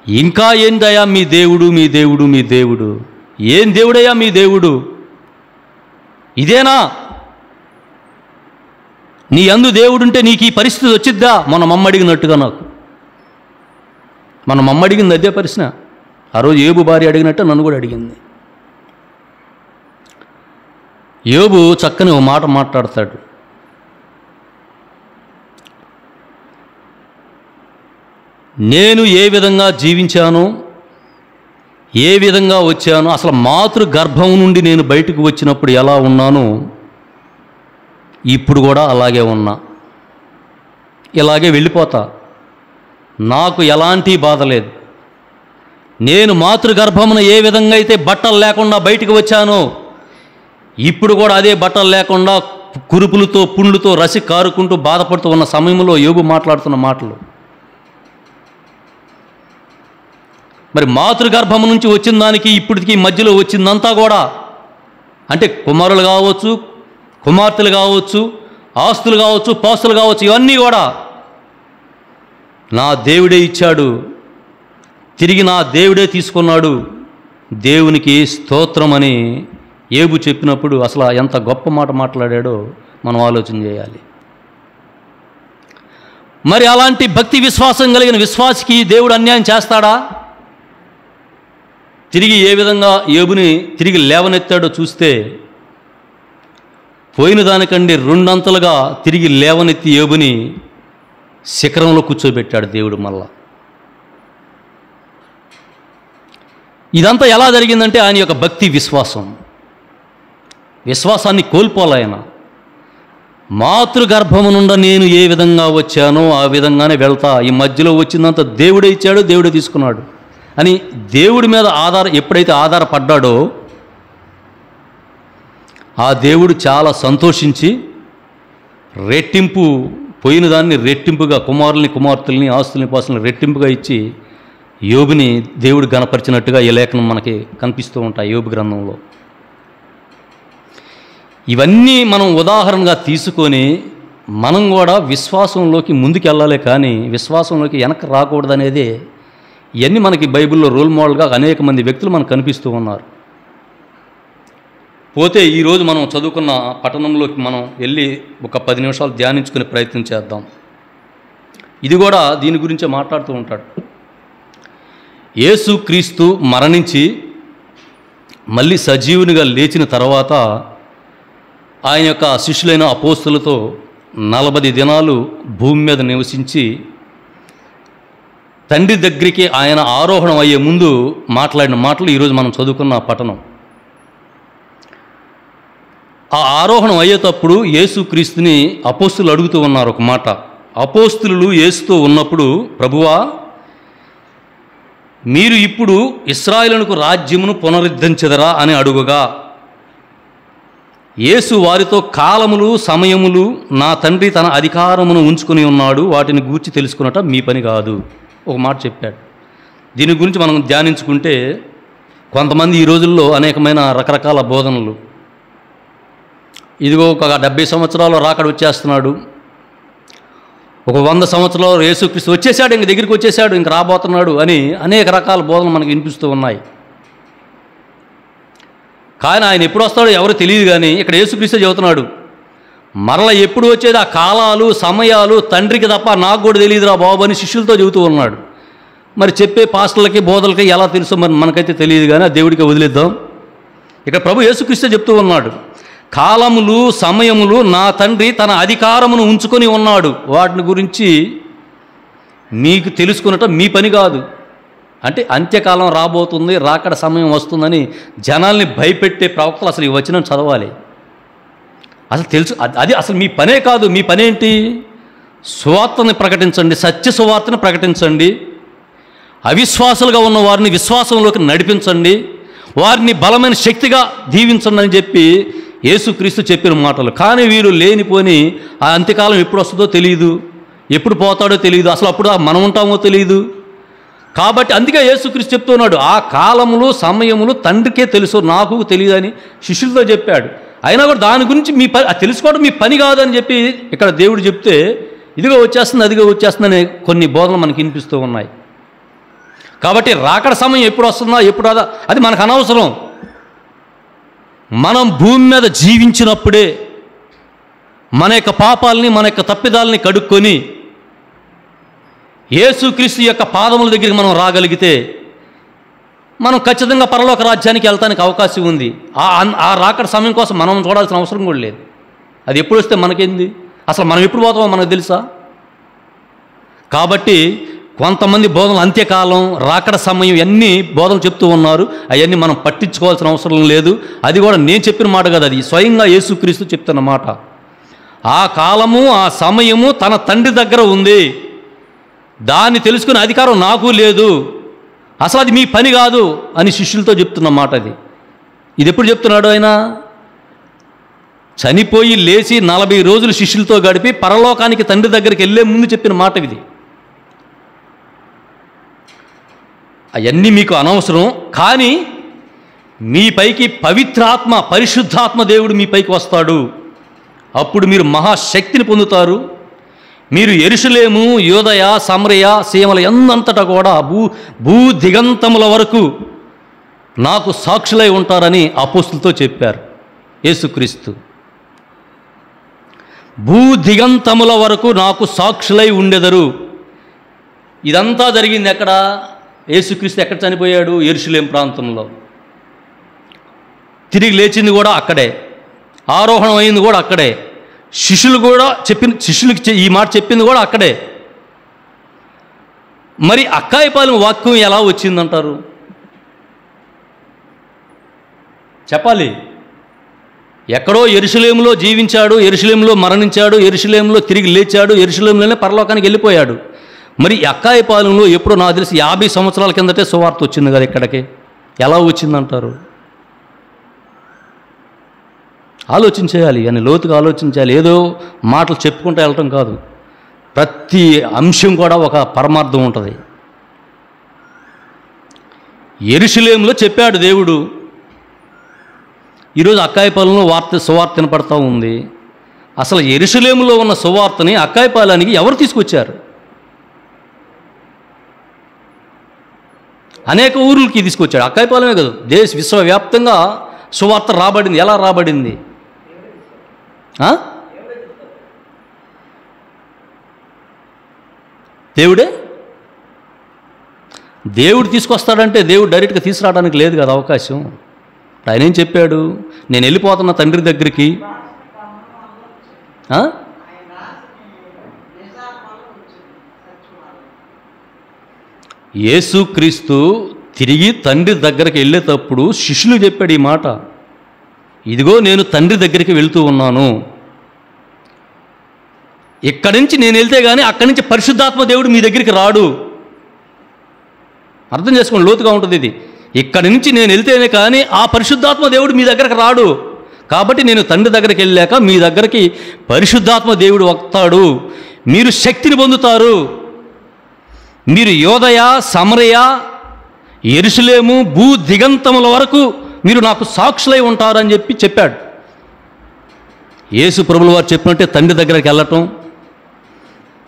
ఇంకా ఏందయ్యా మీ దేవుడు, మీ దేవుడు, మీ దేవుడు, ఏం దేవుడయ్యా మీ దేవుడు, ఇదేనా? నీ యందు దేవుడుంటే నీకు ఈ పరిస్థితి వచ్చిద్దా? మన మమ్మ అడిగినట్టుగా నాకు. మన మమ్మ అడిగింది అదే ప్రశ్న. ఆ రోజు యోబు భార్య అడిగినట్టు నన్ను కూడా అడిగింది. యోబు చక్కని ఓ మాట మాట్లాడతాడు. నేను ఏ విధంగా జీవించానో, ఏ విధంగా వచ్చానో, అసలు మాతృ గర్భం నుండి నేను బయటకు వచ్చినప్పుడు ఎలా ఉన్నానో ఇప్పుడు కూడా అలాగే ఉన్నా, ఇలాగే వెళ్ళిపోతా. నాకు ఎలాంటి బాధ లేదు. నేను మాతృగర్భమున ఏ విధంగా అయితే బట్టలు లేకుండా బయటికి వచ్చానో ఇప్పుడు కూడా అదే బట్టలు లేకుండా కురుపులతో పుండ్లతో రసి కారుకుంటూ బాధపడుతూ ఉన్న సమయంలో యోబు మాట్లాడుతున్న మాటలు. మరి మాతృగర్భము నుంచి వచ్చిన దానికి ఇప్పటికి మధ్యలో వచ్చిందంతా కూడా అంటే కుమారులు కావచ్చు, కుమార్తెలు కావచ్చు, ఆస్తులు కావచ్చు, పాస్తులు కావచ్చు, ఇవన్నీ కూడా నా దేవుడే ఇచ్చాడు, తిరిగి నా దేవుడే తీసుకున్నాడు, దేవునికి స్తోత్రం అని యోబు చెప్పినప్పుడు అసలు ఎంత గొప్ప మాట మాట్లాడాడో మనం ఆలోచన చేయాలి. మరి అలాంటి భక్తి విశ్వాసం కలిగిన విశ్వాసికి దేవుడు అన్యాయం చేస్తాడా? తిరిగి ఏ విధంగా యోబుని తిరిగి లేవనెత్తాడో చూస్తే పోయిన దానికంటే రెండంతలుగా తిరిగి లేవనెత్తి యోబుని శిఖరంలో కూర్చోబెట్టాడు దేవుడు మళ్ళా. ఇదంతా ఎలా జరిగిందంటే ఆయన యొక్క భక్తి విశ్వాసాన్ని కోల్పోలాయన. మాతృగర్భము నుండి నేను ఏ విధంగా వచ్చానో ఆ విధంగానే వెళ్తా, ఈ మధ్యలో వచ్చిందంతా దేవుడే ఇచ్చాడు, దేవుడే తీసుకున్నాడు అని దేవుడి మీద ఎప్పుడైతే ఆధారపడ్డాడో ఆ దేవుడు చాలా సంతోషించి రెట్టింపు పోయిన దాన్ని రెట్టింపుగా కుమారుల్ని కుమార్తెల్ని ఆస్తుల్ని పాస్తుల్ని రెట్టింపుగా ఇచ్చి యోబుని దేవుడు గణపరిచినట్టుగా ఈ లేఖనం మనకి కనిపిస్తూ ఉంటాయి యోబు గ్రంథంలో. ఇవన్నీ మనం ఉదాహరణగా తీసుకొని మనం కూడా విశ్వాసంలోకి ముందుకు వెళ్ళాలి, కానీ విశ్వాసంలోకి వెనక్కి రాకూడదనేదే ఇవన్నీ మనకి బైబిల్లో రోల్ మోడల్గా అనేక మంది వ్యక్తులు మనకు కనిపిస్తూ ఉన్నారు. పోతే ఈరోజు మనం చదువుకున్న పట్టణంలోకి మనం వెళ్ళి ఒక 10 నిమిషాలు ధ్యానించుకునే ప్రయత్నం చేద్దాం. ఇది కూడా దీని గురించే మాట్లాడుతూ ఉంటాడు. యేసు క్రీస్తు మరణించి మళ్ళీ సజీవునిగా లేచిన తర్వాత ఆయన యొక్క శిష్యులైన అపోస్తులతో 40 దినాలు భూమి మీద నివసించి తండ్రి దగ్గరికి ఆయన ఆరోహణం అయ్యే ముందు మాట్లాడిన మాటలు ఈరోజు మనం చదువుకున్న పట్టణం. ఆ ఆరోహణం అయ్యేటప్పుడు యేసుక్రీస్తుని అపోస్తులు అడుగుతూ ఉన్నారు ఒక మాట. అపోస్తులు యేసుతో ఉన్నప్పుడు, ప్రభువా, మీరు ఇప్పుడు ఇశ్రాయేలునకు రాజ్యమును పునరుద్ధరించెదరా అని అడుగుగా, యేసు వారితో, కాలములు సమయములు నా తండ్రి తన అధికారమును ఉంచుకొని ఉన్నాడు, వాటిని గూర్చి తెలుసుకున్నట మీ పని కాదు. ఒక మాట చెప్పాడు. దీని గురించి మనం ధ్యానించుకుంటే కొంతమంది ఈ రోజుల్లో అనేకమైన రకరకాల బోధనలు, ఇదిగో ఒక 70 సంవత్సరాలు రాకడ వచ్చేస్తున్నాడు, ఒక 100 సంవత్సరాలు యేసుక్రీస్తు వచ్చేసాడు, ఇంక దగ్గరికి వచ్చేసాడు, ఇంక రాబోతున్నాడు అని అనేక రకాల బోధనలు మనకు వినిపిస్తూ ఉన్నాయి. కానీ ఆయన ఎప్పుడు వస్తాడో ఎవరు తెలియదు. కానీ ఇక్కడ యేసుక్రీస్తు చెబుతున్నాడు, మరల ఎప్పుడు వచ్చేది ఆ కాలాలు సమయాలు తండ్రికి తప్ప నాకు కూడా తెలియదురా బాబు అని శిష్యులతో చెబుతూ ఉన్నాడు. మరి చెప్పే పాస్టర్లకి బోధలకి ఎలా తెలుసో మరి మనకైతే తెలియదు, కానీ ఆ దేవుడికి వదిలేద్దాం. ఇక్కడ ప్రభు యేసుక్రీస్తు చెప్తూ ఉన్నాడు, కాలములు సమయములు నా తండ్రి తన అధికారమును ఉంచుకొని ఉన్నాడు, వాటిని గురించి మీకు తెలుసుకున్నట్టు మీ పని కాదు. అంటే అంత్యకాలం రాబోతుంది, రాకడ సమయం వస్తుందని జనాల్ని భయపెట్టే ప్రవక్తలు అసలు ఈ వచనం చదవాలి. అసలు తెలుసు, అది అసలు మీ పనే కాదు. మీ పనేంటి? సువార్తని ప్రకటించండి, సత్య సువార్తని ప్రకటించండి, అవిశ్వాసులుగా ఉన్న వారిని విశ్వాసంలోకి నడిపించండి, వారిని బలమైన శక్తిగా దీవించండి అని చెప్పి యేసుక్రీస్తు చెప్పిన మాటలు. కానీ వీరు లేనిపోని ఆ అంత్యకాలం ఎప్పుడు వస్తుందో తెలియదు, ఎప్పుడు పోతాడో తెలియదు, అసలు అప్పుడు మనం ఉంటామో తెలియదు. కాబట్టి అందుకే యేసుక్రీస్తు చెప్తున్నాడు, ఆ కాలములు సమయములు తండ్రికే తెలుసు, నాకు తెలియదు అని శిష్యులతో చెప్పాడు. అయినా కూడా దాని గురించి మీ పని తెలుసుకోవడం మీ పని కాదని చెప్పి ఇక్కడ దేవుడు చెప్తే, ఇదిగో వచ్చేస్తుంది అదిగో వచ్చేస్తుంది అనే కొన్ని బోధనలు మనకి వినిపిస్తూ ఉన్నాయి. కాబట్టి రాకడ సమయం ఎప్పుడు వస్తుందా ఎప్పుడు అదా అది మనకు అనవసరం. మనం భూమి మీద జీవించినప్పుడే మన యొక్క పాపాలని, మన యొక్క తప్పిదాలని కడుక్కొని యేసుక్రీస్తు యొక్క పాదముల దగ్గరికి మనం రాగలిగితే మనం ఖచ్చితంగా పరలోక రాజ్యానికి వెళ్తానికి అవకాశం ఉంది. ఆ రాకడ సమయం కోసం మనం చూడాల్సిన అవసరం కూడా లేదు. అది ఎప్పుడు వస్తే మనకేంది? అసలు మనం ఎప్పుడు పోతామో మనకు తెలుసా? కాబట్టి కొంతమంది బోధనలు అంత్యకాలం, రాకడ సమయం ఇవన్నీ బోధనలు చెప్తూ ఉన్నారు. అవన్నీ మనం పట్టించుకోవాల్సిన అవసరం లేదు. అది కూడా నేను చెప్పిన మాట కాదు, అది స్వయంగా యేసుక్రీస్తు చెప్తున్న మాట. ఆ కాలము, ఆ సమయము తన తండ్రి దగ్గర ఉంది. దాన్ని తెలుసుకునే అధికారం నాకు లేదు. అసలు అది మీ పని కాదు అని శిష్యులతో చెప్తున్న మాట అది. ఇది ఎప్పుడు చెప్తున్నాడు ఆయన? చనిపోయి లేచి 40 రోజులు శిష్యులతో గడిపి పరలోకానికి తండ్రి దగ్గరికి వెళ్ళే ముందు చెప్పిన మాట ఇది. అవన్నీ మీకు అనవసరం, కానీ మీ పైకి పవిత్రాత్మ, పరిశుద్ధాత్మ దేవుడు మీ పైకి వస్తాడు. అప్పుడు మీరు మహాశక్తిని పొందుతారు. మీరు యెరూషలేము, యూదయ, సమరయ, సీమల ఎందంతటా కూడా భూ దిగంతముల వరకు నాకు సాక్షులై ఉంటారని అపోస్తులతో చెప్పారు యేసుక్రీస్తు. భూ దిగంతముల వరకు నాకు సాక్షులై ఉండెదరు. ఇదంతా జరిగింది ఎక్కడ? యేసుక్రీస్తు ఎక్కడ చనిపోయాడు? యెరూషలేం ప్రాంతంలో. తిరిగి లేచింది కూడా అక్కడే, ఆరోహణం అయింది కూడా అక్కడే, శిష్యులకి ఈ మాట చెప్పింది కూడా అక్కడే. మరి అక్కాయపాలెం వాక్యం ఎలా వచ్చిందంటారు? చెప్పాలి. ఎక్కడో యెరూషలేములో జీవించాడు, యెరూషలేములో మరణించాడు, యెరూషలేములో తిరిగి లేచాడు, యెరూషలేములోనే పరలోకానికి వెళ్ళిపోయాడు. మరి అక్కాయపాలెంలో ఎప్పుడో నాకు తెలిసి 50 సంవత్సరాల కిందటే సువార్త వచ్చింది కదా ఇక్కడికి. ఎలా వచ్చిందంటారు? ఆలోచించేయాలి, అని లోతుగా ఆలోచించాలి. ఏదో మాటలు చెప్పుకుంటూ వెళ్ళటం కాదు. ప్రతి అంశం కూడా ఒక పరమార్థం ఉంటుంది. యెరూషలేములో చెప్పాడు దేవుడు. ఈరోజు అక్కాయపాలెంలో సువార్త వినపడతా ఉంది. అసలు యెరూషలేములో ఉన్న సువార్తని అక్కాయపాలెనికి ఎవరు తీసుకొచ్చారు? అనేక ఊర్లకి తీసుకొచ్చాడు. అక్కాయపాలెమే కాదు, విశ్వవ్యాప్తంగా సువార్త రాబడింది. ఎలా రాబడింది? దేవుడు తీసుకొస్తాడంటే దేవుడు డైరెక్ట్గా తీసుకురావడానికి లేదు కదా అవకాశం. ఆయన ఏం చెప్పాడు? నేను వెళ్ళిపోతున్న తండ్రి దగ్గరికి. యేసుక్రీస్తు తిరిగి తండ్రి దగ్గరికి వెళ్ళేటప్పుడు శిష్యులు చెప్పాడు ఈ మాట, ఇదిగో నేను తండ్రి దగ్గరికి వెళ్తూ ఉన్నాను. ఇక్కడి నుంచి నేను వెళ్తే కానీ అక్కడి నుంచి పరిశుద్ధాత్మ దేవుడు మీ దగ్గరికి రాడు. అర్థం చేసుకోండి, లోతుగా ఉంటుంది ఇది. ఇక్కడి నుంచి నేను వెళ్తేనే కానీ ఆ పరిశుద్ధాత్మ దేవుడు మీ దగ్గరకు రాడు. కాబట్టి నేను తండ్రి దగ్గరికి వెళ్ళాక మీ దగ్గరికి పరిశుద్ధాత్మ దేవుడు వస్తాడు. మీరు శక్తిని పొందుతారు. మీరు యోదయ, సమరయ, యెరూషలేము, భూ దిగంతముల వరకు మీరు నాకు సాక్షులై ఉంటారని చెప్పాడు. యేసు ప్రభుల వారు చెప్పినట్టే తండ్రి దగ్గరికి వెళ్ళటం,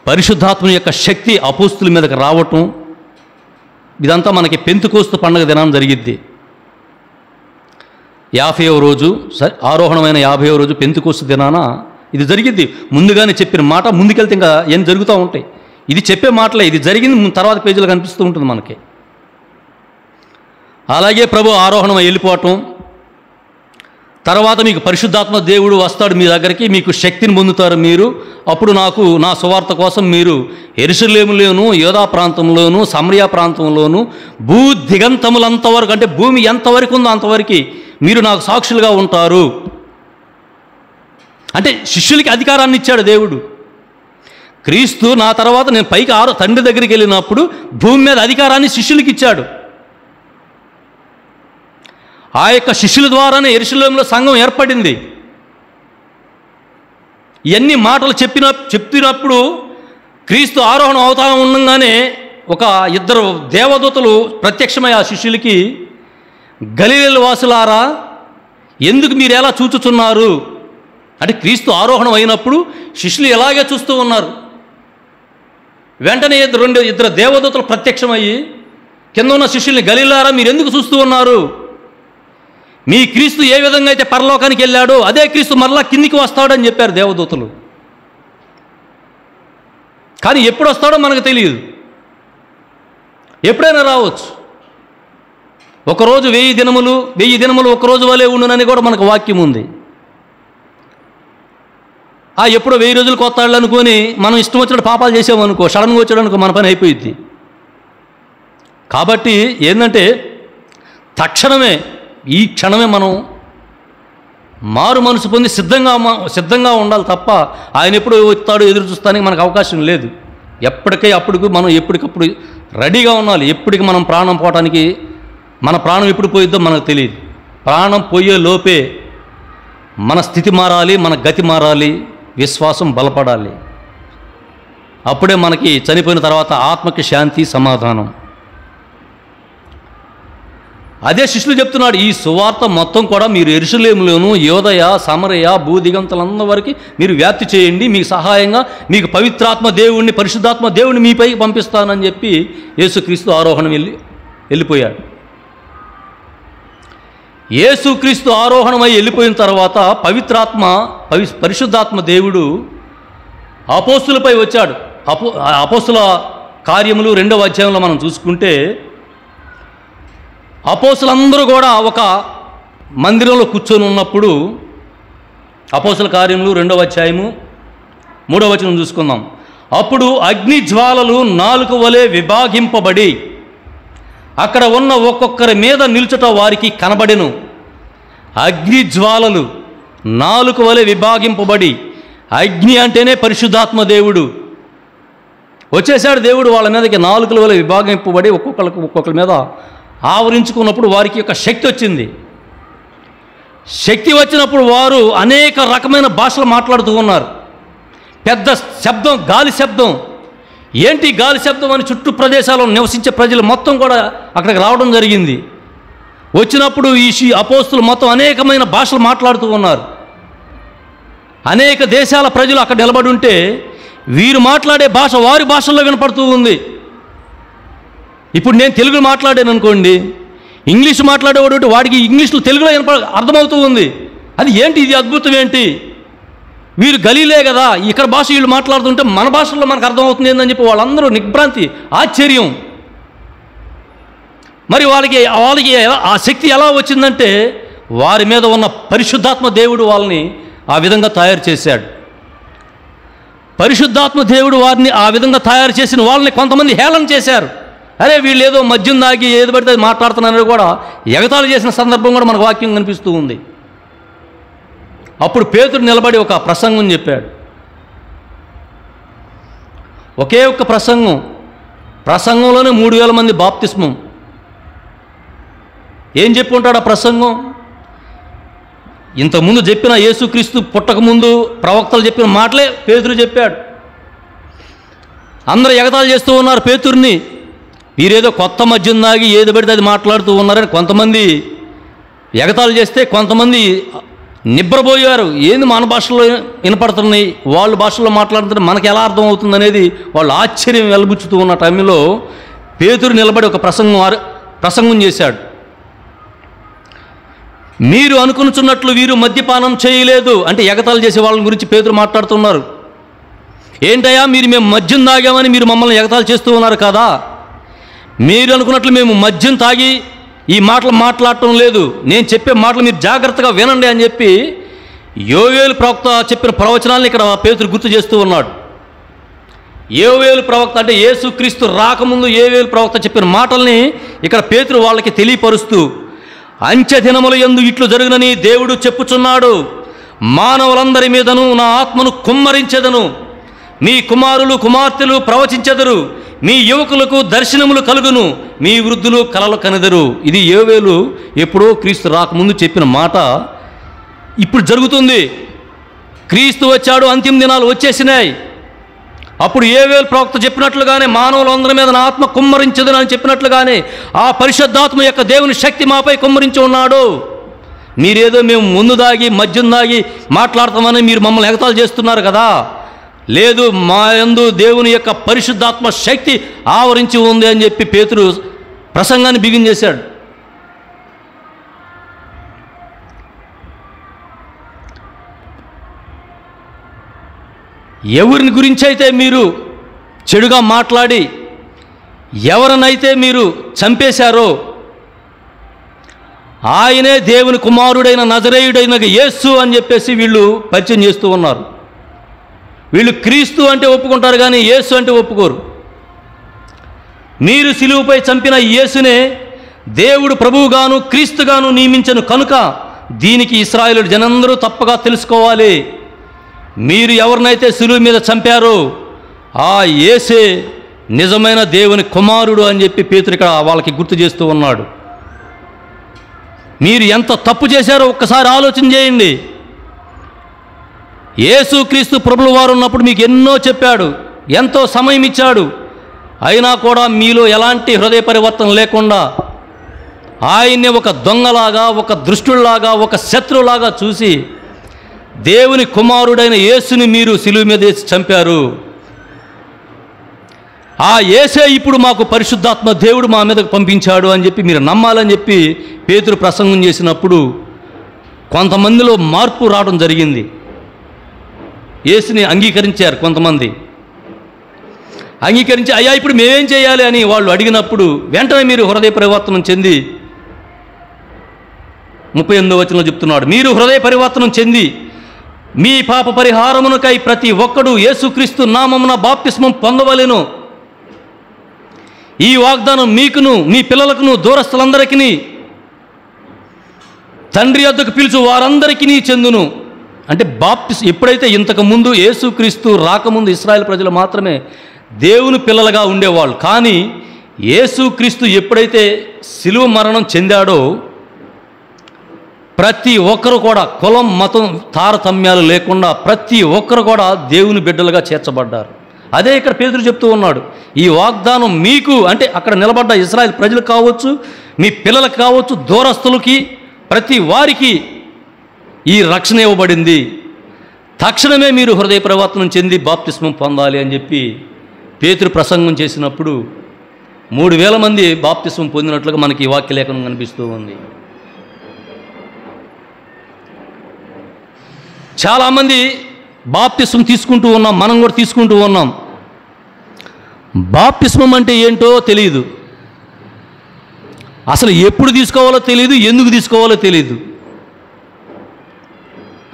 పరిశుద్ధాత్మ యొక్క శక్తి అపోస్తుల మీదకి రావటం, ఇదంతా మనకి పెంతెకోస్తు పండుగ దినాన్ని జరిగిద్ది. 50వ రోజు, ఆరోహణమైన 50వ రోజు పెంతెకోస్తు దినాన ఇది జరిగిద్ది. ముందుగానే చెప్పిన మాట, ముందుకెళ్తే ఇంకా ఏం జరుగుతూ ఉంటాయి. ఇది చెప్పే మాటలే, ఇది జరిగింది తర్వాత పేజీలో కనిపిస్తూ ఉంటుంది మనకి. అలాగే ప్రభు ఆరోహణం వెళ్ళిపోవటం, తర్వాత మీకు పరిశుద్ధాత్మ దేవుడు వస్తాడు మీ దగ్గరికి, మీకు శక్తిని పొందుతారు మీరు. అప్పుడు నా సువార్త కోసం మీరు యెరూషలేములోను, యోదా ప్రాంతంలోను, సమరయ ప్రాంతంలోను, భూ దిగంతములంతవరకు, అంటే భూమి ఎంతవరకు ఉందో అంతవరకు మీరు నాకు సాక్షులుగా ఉంటారు. అంటే శిష్యులకి అధికారాన్ని ఇచ్చాడు దేవుడు. క్రీస్తు నా తర్వాత నేను పైకి తండ్రి దగ్గరికి వెళ్ళినప్పుడు భూమి మీద అధికారాన్ని శిష్యులకి ఇచ్చాడు. ఆ యొక్క శిష్యుల ద్వారానే యెరూషలేములో సంఘం ఏర్పడింది. ఇవన్నీ మాటలు చెప్తున్నప్పుడు క్రీస్తు ఆరోహణం అవుతా ఉండగానే ఒక 2 దేవదూతలు ప్రత్యక్షమై ఆ శిష్యులకి, గలిలయ వాసులారా ఎందుకు మీరు ఎలా చూచుచున్నారు? అంటే క్రీస్తు ఆరోహణం అయినప్పుడు శిష్యులు ఎలాగే చూస్తూ ఉన్నారు. వెంటనే 2 దేవదూతలు ప్రత్యక్షమయ్యి కింద ఉన్న శిష్యుల్ని, గలిలయారా మీరు ఎందుకు చూస్తూ ఉన్నారు? మీ క్రీస్తు ఏ విధంగా అయితే పరలోకానికి వెళ్ళాడో అదే క్రీస్తు మరలా కిందికి వస్తాడని చెప్పారు దేవదూతలు. కానీ ఎప్పుడు వస్తాడో మనకు తెలియదు, ఎప్పుడైనా రావచ్చు. ఒకరోజు 1000 దినములు ఒకరోజు వలె ఉండునని కూడా మనకు వాక్యం ఉంది. ఎప్పుడో 1000 రోజులకు వస్తాడు అనుకొని మనం ఇష్టం వచ్చినట్టు పాపాలు చేసామనుకో, సడన్గా వచ్చాడనుకో మన పని అయిపోయింది. కాబట్టి ఏంటంటే తక్షణమే ఈ క్షణమే మనం మారు మనసు పొంది సిద్ధంగా ఉండాలి తప్ప ఆయన ఎప్పుడు వస్తాడో ఎదురు చూస్తానికి మనకు అవకాశం లేదు. అప్పటికి మనం ఎప్పటికప్పుడు రెడీగా ఉండాలి. ఎప్పటికి మనం ప్రాణం పోవటానికి, మన ప్రాణం ఎప్పుడు పోయిద్దో మనకు తెలియదు. ప్రాణం పోయే లోపే మన స్థితి మారాలి, మన గతి మారాలి, విశ్వాసం బలపడాలి. అప్పుడే మనకి చనిపోయిన తర్వాత ఆత్మకి శాంతి, సమాధానం. అదే శిష్యులు చెప్తున్నాడు, ఈ సువార్త మొత్తం కూడా మీరు యెరూషలేములోను, యోదయ, సమరయ, భూదిగంతలందరి వరకు మీరు వ్యాప్తి చేయండి. మీకు సహాయంగా మీకు పవిత్రాత్మ దేవుణ్ణి, పరిశుద్ధాత్మ దేవుణ్ణి మీపైకి పంపిస్తానని చెప్పి యేసుక్రీస్తు ఆరోహణం వెళ్ళిపోయాడు. యేసుక్రీస్తు ఆరోహణమై వెళ్ళిపోయిన తర్వాత పరిశుద్ధాత్మ దేవుడు అపోస్తులపై వచ్చాడు. అపోస్తుల కార్యములు 2వ అధ్యాయంలో మనం చూసుకుంటే అపోస్తులందరూ కూడా ఒక మందిరంలో కూర్చొని ఉన్నప్పుడు, అపోస్తుల కార్యములు 2వ అధ్యాయము 3వ వచనం చూసుకుందాం. అప్పుడు అగ్ని జ్వాలలు నాలుక వలె విభాగింపబడి అక్కడ ఉన్న ఒక్కొక్కరి మీద నిల్చుట వారికి కనబడెను. అగ్ని జ్వాలలు నాలుక వలె విభాగింపబడి, అగ్ని అంటేనే పరిశుద్ధాత్మ దేవుడు వచ్చేసాడు. దేవుడు వాళ్ళ మీదకి నాలుకల వలె విభాగింపబడి ఒక్కొక్కరి మీద ఆవరించుకున్నప్పుడు వారికి ఒక శక్తి వచ్చింది. శక్తి వచ్చినప్పుడు వారు అనేక రకమైన భాషలు మాట్లాడుతూ ఉన్నారు. పెద్ద శబ్దం, గాలి శబ్దం. ఏంటి గాలి శబ్దం అని చుట్టూ ప్రదేశాల్లో నివసించే ప్రజలు మొత్తం కూడా అక్కడికి రావడం జరిగింది. వచ్చినప్పుడు ఈ అపోస్తులు మొత్తం అనేకమైన భాషలు మాట్లాడుతూ ఉన్నారు. అనేక దేశాల ప్రజలు అక్కడ నిలబడి ఉంటే వీరు మాట్లాడే భాష వారి భాషల్లో వినపడుతూ ఉంది. ఇప్పుడు నేను తెలుగు మాట్లాడాను అనుకోండి, ఇంగ్లీష్ మాట్లాడేవాడు వాడికి ఇంగ్లీష్లో తెలుగులో అర్థమవుతూ ఉంది. అది ఏంటి, ఇది అద్భుతం ఏంటి? వీరు గలీలే కదా, ఇక్కడ భాష వీళ్ళు మాట్లాడుతుంటే మన భాషల్లో మనకు అర్థమవుతుంది ఏందని చెప్పి వాళ్ళందరూ నిగ్భ్రాంతి, ఆశ్చర్యం. మరి వాళ్ళకి ఆ శక్తి ఎలా వచ్చిందంటే వారి మీద ఉన్న పరిశుద్ధాత్మ దేవుడు వాళ్ళని ఆ విధంగా తయారు చేశాడు. పరిశుద్ధాత్మ దేవుడు వారిని ఆ విధంగా తయారు చేసిన వాళ్ళని కొంతమంది హేళన చేశారు. అరే వీళ్ళు ఏదో మద్యం దాగి ఏది పడితే అది మాట్లాడుతున్నారని కూడా ఎగతాళి చేసిన సందర్భం కూడా మనకు వాక్యం కనిపిస్తూ ఉంది. అప్పుడు పేతురు నిలబడి ఒక ప్రసంగం చెప్పాడు. ఒకే ఒక్క ప్రసంగంలోనే 3000 మంది బాప్తిస్మం. ఏం చెప్పుకుంటాడు ఆ ప్రసంగం? ఇంతకుముందు చెప్పిన యేసుక్రీస్తు పుట్టకముందు ప్రవక్తలు చెప్పిన మాటలే పేతురు చెప్పాడు. అందరూ ఎగతాళి చేస్తూ ఉన్నారు పేతుర్ని. వీరేదో కొత్త మద్యం దాగి ఏది పడితే అది మాట్లాడుతూ ఉన్నారని కొంతమంది ఎగతాళి చేస్తే, కొంతమంది నిద్రపోయారు. ఏంది మన భాషలో వినపడుతున్నాయి, వాళ్ళ భాషలో మాట్లాడుతుంటే మనకు ఎలా అర్థం అవుతుంది అనేది వాళ్ళు ఆశ్చర్యం వెలబుచ్చుతూ ఉన్న టైంలో పేతురు నిలబడి ఒక ప్రసంగం చేశాడు. మీరు అనుకునుచున్నట్లు వీరు మద్యపానం చేయలేదు అంటే ఎగతాళి చేసే వాళ్ళ గురించి పేతురు మాట్లాడుతున్నారు. ఏంటయ్యా మేము మద్యం తాగామని మీరు మమ్మల్ని ఎగతాళి చేస్తూ ఉన్నారు కదా, మీరు అనుకున్నట్లు మేము మద్యం తాగి ఈ మాటలు మాట్లాడటం లేదు, నేను చెప్పే మాటలు మీరు జాగ్రత్తగా వినండి అని చెప్పి యోవేలు ప్రవక్త చెప్పిన ప్రవచనాలను ఇక్కడ పేతురు గుర్తు చేస్తూ ఉన్నాడు. యోవేలు ప్రవక్త అంటే యేసుక్రీస్తు రాకముందు యోవేలు ప్రవక్త చెప్పిన మాటల్ని ఇక్కడ పేతురు వాళ్ళకి తెలియపరుస్తూ, అంచె దినముల యందు ఇట్లు జరుగునని దేవుడు చెప్పుచున్నాడు, మానవులందరి మీదను నా ఆత్మను కుమ్మరించెదను, మీ కుమారులు కుమార్తెలు ప్రవచించెదరు, మీ యువకులకు దర్శనములు కలుగును, మీ వృద్ధులు కలలు కనెదరు. ఇది యోవేలు ఎప్పుడో క్రీస్తు రాకముందు చెప్పిన మాట ఇప్పుడు జరుగుతుంది. క్రీస్తు వచ్చాడు, అంతిమ దినాలు వచ్చేసినాయి. అప్పుడు యోవేలు ప్రవక్త చెప్పినట్లుగానే మానవులందరి మీద నా ఆత్మ కుమ్మరించదు అని చెప్పినట్లుగానే ఆ పరిశుద్ధాత్మ యొక్క దేవుని శక్తి మాపై కుమ్మరించి ఉన్నాడు. మీరేదో మేము ముందు దాగి మద్యం దాగి మాట్లాడతామని మీరు మమ్మల్ని ఎగతాళి చేస్తున్నారు కదా, లేదు, మా యందు దేవుని యొక్క పరిశుద్ధాత్మ శక్తి ఆవరించి ఉంది అని చెప్పి పేతురు ప్రసంగాన్ని బిగిన్ చేశాడు. ఎవరిని గురించి అయితే మీరు చెడుగా మాట్లాడి ఎవరినైతే మీరు చంపేశారో ఆయనే దేవుని కుమారుడైన నజరేయుడైన యేసు అని చెప్పేసి వీళ్ళు పరిచయం చేస్తూ ఉన్నారు. వీళ్ళు క్రీస్తు అంటే ఒప్పుకుంటారు కానీ యేసు అంటే ఒప్పుకోరు. మీరు సిలువపై చంపిన యేసునే దేవుడు ప్రభువుగాను క్రీస్తుగాను నియమించను కనుక దీనికి ఇశ్రాయేలు జనందరూ తప్పగా తెలుసుకోవాలి. మీరు ఎవరినైతే సిలువ మీద చంపారో ఆ యేసే నిజమైన దేవుని కుమారుడు అని చెప్పి పేతురు ఇక్కడ వాళ్ళకి గుర్తు చేస్తూ ఉన్నాడు. మీరు ఎంత తప్పు చేశారో ఒక్కసారి ఆలోచన చేయండి. యేసుక్రీస్తు ప్రభువు వారు ఉన్నప్పుడు మీకు ఎన్నో చెప్పాడు, ఎంతో సమయం ఇచ్చాడు. అయినా కూడా మీలో ఎలాంటి హృదయ పరివర్తన లేకుండా ఆయన్ని ఒక దొంగలాగా, ఒక దుష్టుల్లాగా, ఒక శత్రువులాగా చూసి దేవుని కుమారుడైన యేసుని మీరు సిలువ మీద వేసి చంపారు. ఆ యేసే ఇప్పుడు మాకు పరిశుద్ధాత్మ దేవుడు మా మీదకు పంపించాడు అని చెప్పి మీరు నమ్మాలని చెప్పి పేతురు ప్రసంగం చేసినప్పుడు కొంతమందిలో మార్పు రావడం జరిగింది. యేసుని అంగీకరించారు కొంతమంది. అంగీకరించి అయ్యా ఇప్పుడు మేమేం చేయాలి అని వాళ్ళు అడిగినప్పుడు వెంటనే మీరు హృదయ పరివర్తనం చెంది 38వ వచనంలో చెప్తున్నాడు, మీరు హృదయ పరివర్తనం చెంది మీ పాప పరిహారమునకై ప్రతి ఒక్కడు యేసుక్రీస్తు నామమున బాప్తిస్మం పొందవలెను. ఈ వాగ్దానం మీకును మీ పిల్లలకును దూరస్తులందరికీ తండ్రి వద్దకు పిలుచు వారందరికీ చెందును. అంటే ఎప్పుడైతే ఇంతకుముందు యేసుక్రీస్తు రాకముందు ఇశ్రాయేల్ ప్రజలు మాత్రమే దేవుని పిల్లలుగా ఉండేవాళ్ళు. కానీ యేసుక్రీస్తు ఎప్పుడైతే శిలువ మరణం చెందాడో ప్రతి ఒక్కరు కూడా కులం మతం తారతమ్యాలు లేకుండా ప్రతి ఒక్కరు కూడా దేవుని బిడ్డలుగా చేర్చబడ్డారు. అదే ఇక్కడ పేతురు చెప్తూ ఉన్నాడు, ఈ వాగ్దానం మీకు అంటే అక్కడ నిలబడ్డ ఇశ్రాయేల్ ప్రజలు కావచ్చు, మీ పిల్లలకు కావచ్చు, దూరస్తులకి ప్రతి వారికి ఈ రక్షణ ఇవ్వబడింది. తక్షణమే మీరు హృదయ పరివర్తనం చెంది బాప్తిస్మం పొందాలి అని చెప్పి పేతురు ప్రసంగం చేసినప్పుడు 3000 మంది బాప్తిస్మం పొందినట్లుగా మనకి ఈ వాక్యలేఖనం కనిపిస్తూ ఉంది. చాలామంది బాప్తిస్మం తీసుకుంటూ ఉన్నాం, మనం కూడా తీసుకుంటూ ఉన్నాం. బాప్తిస్మం అంటే ఏంటో తెలియదు, అసలు ఎప్పుడు తీసుకోవాలో తెలియదు, ఎందుకు తీసుకోవాలో తెలియదు.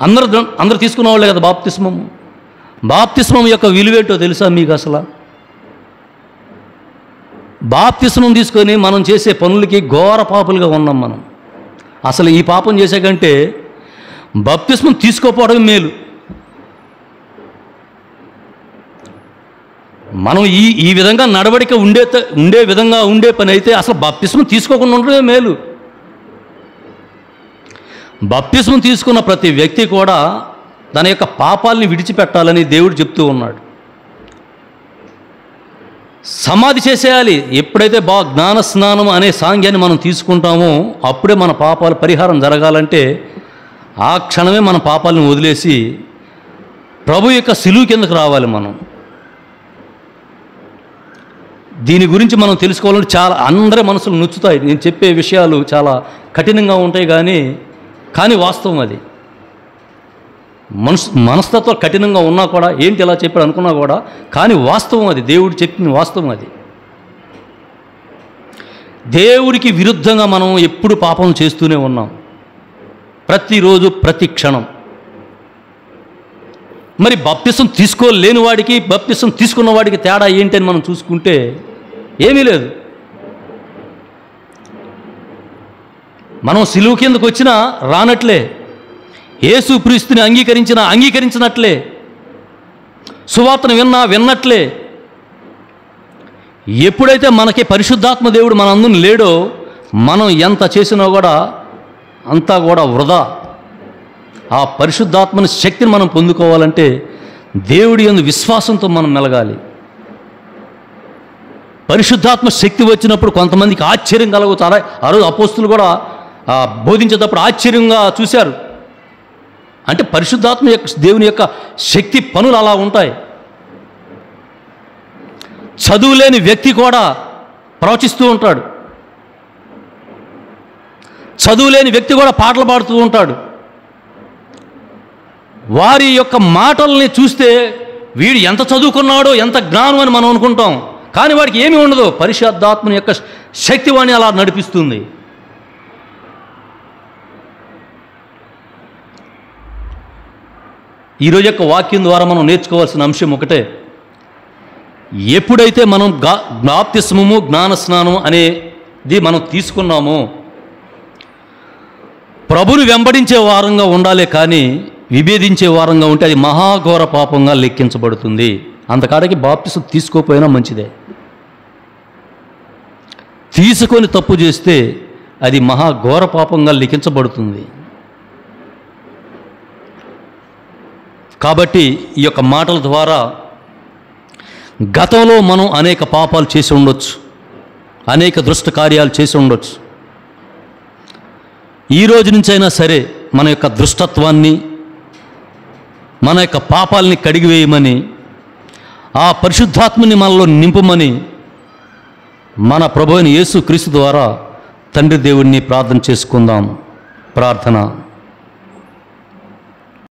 అందరూ తీసుకున్న వాళ్ళే కదా బాప్తిస్మం. బాప్తిస్మం యొక్క విలువేంటో తెలుసా మీకు? అసలు బాప్తిస్మం తీసుకొని మనం చేసే పనులకి ఘోర పాపులుగా ఉన్నాం మనం. అసలు ఈ పాపం చేసే కంటే బాప్తిస్మం తీసుకోపోవడం మేలు. మనం ఈ విధంగా నడవడిక ఉండే విధంగా ఉండే పని అయితే అసలు బాప్తిస్మం తీసుకోకుండా ఉండడమే మేలు. బాప్తిస్మం తీసుకున్న ప్రతి వ్యక్తి కూడా తన యొక్క పాపాలని విడిచిపెట్టాలని దేవుడు చెప్తూ ఉన్నాడు. సమాధి చేసేయాలి. ఎప్పుడైతే జ్ఞాన స్నానం అనే సాంగ్యాన్ని మనం తీసుకుంటామో అప్పుడే మన పాపాల పరిహారం జరగాలంటే ఆ క్షణమే మన పాపాలను వదిలేసి ప్రభు యొక్క సిలువ కిందకు రావాలి మనం. దీని గురించి మనం తెలుసుకోవాలంటే చాలా అందరి మనసులు నొచ్చుతాయి. నేను చెప్పే విషయాలు చాలా కఠినంగా ఉంటాయి కానీ వాస్తవం అది. మనస్తత్వం కఠినంగా ఉన్నా కూడా ఏంటి ఎలా చెప్పాడు అనుకున్నా కూడా కానీ వాస్తవం అది. దేవుడు చెప్పిన వాస్తవం అది. దేవుడికి విరుద్ధంగా మనం ఎప్పుడు పాపం చేస్తూనే ఉన్నాం, ప్రతిరోజు ప్రతి క్షణం. మరి బాప్తిసం తీసుకోలేని వాడికి బాప్తిసం తీసుకున్న వాడికి తేడా ఏంటి అని మనం చూసుకుంటే ఏమీ లేదు. మనం సిలువ కిందకు వచ్చినా రానట్లే, యేసుక్రీస్తుని అంగీకరించినట్లే, సువార్తను విన్నట్లే. ఎప్పుడైతే మనకి పరిశుద్ధాత్మ దేవుడు మనందరం లేడో మనం ఎంత చేసినా కూడా అంతా కూడా వృధా. ఆ పరిశుద్ధాత్మని శక్తిని మనం పొందుకోవాలంటే దేవుడి యందు విశ్వాసంతో మనం మెలగాలి. పరిశుద్ధాత్మ శక్తి వచ్చినప్పుడు కొంతమందికి ఆశ్చర్యం కలుగుతారు. ఆ రోజు అపోస్తులు కూడా బోధించేటప్పుడు ఆశ్చర్యంగా చూశారు. అంటే పరిశుద్ధాత్మ యొక్క దేవుని యొక్క శక్తి పనులు అలా ఉంటాయి. చదువులేని వ్యక్తి కూడా ప్రవచిస్తూ ఉంటాడు, చదువులేని వ్యక్తి కూడా పాటలు పాడుతూ ఉంటాడు. వారి యొక్క మాటల్ని చూస్తే వీడు ఎంత చదువుకున్నాడో, ఎంత జ్ఞానం అని మనం అనుకుంటాం. కానీ వాడికి ఏమీ ఉండదు. పరిశుద్ధాత్మని యొక్క శక్తి వాడిని అలా నడిపిస్తుంది. ఈరోజు యొక్క వాక్యం ద్వారా మనం నేర్చుకోవాల్సిన అంశం ఒకటే. ఎప్పుడైతే మనం బాప్తిస్మము, జ్ఞానస్నానం అనేది మనం తీసుకున్నామో, ప్రభుని వెంబడించే వారంగా ఉండాలి, కానీ విభేదించే వారంగా ఉంటే అది మహాఘోర పాపంగా లెక్కించబడుతుంది. అంతకాడికి బాప్తిసం తీసుకోపోయినా మంచిదే. తీసుకొని తప్పు చేస్తే అది మహాఘోర పాపంగా లిఖించబడుతుంది. కాబట్టి ఈ యొక్క మాటల ద్వారా గతంలో మనం అనేక పాపాలు చేసి ఉండొచ్చు, అనేక దుష్ట కార్యాలు చేసి ఉండొచ్చు. ఈ రోజు నుంచైనా సరే మన యొక్క దుష్టత్వాన్ని, మన యొక్క పాపాలని కడిగివేయమని, ఆ పరిశుద్ధాత్మని మనలో నింపమని మన ప్రభువైన యేసు క్రీస్తు ద్వారా తండ్రి దేవుడిని ప్రార్థన చేసుకుందాం. ప్రార్థన.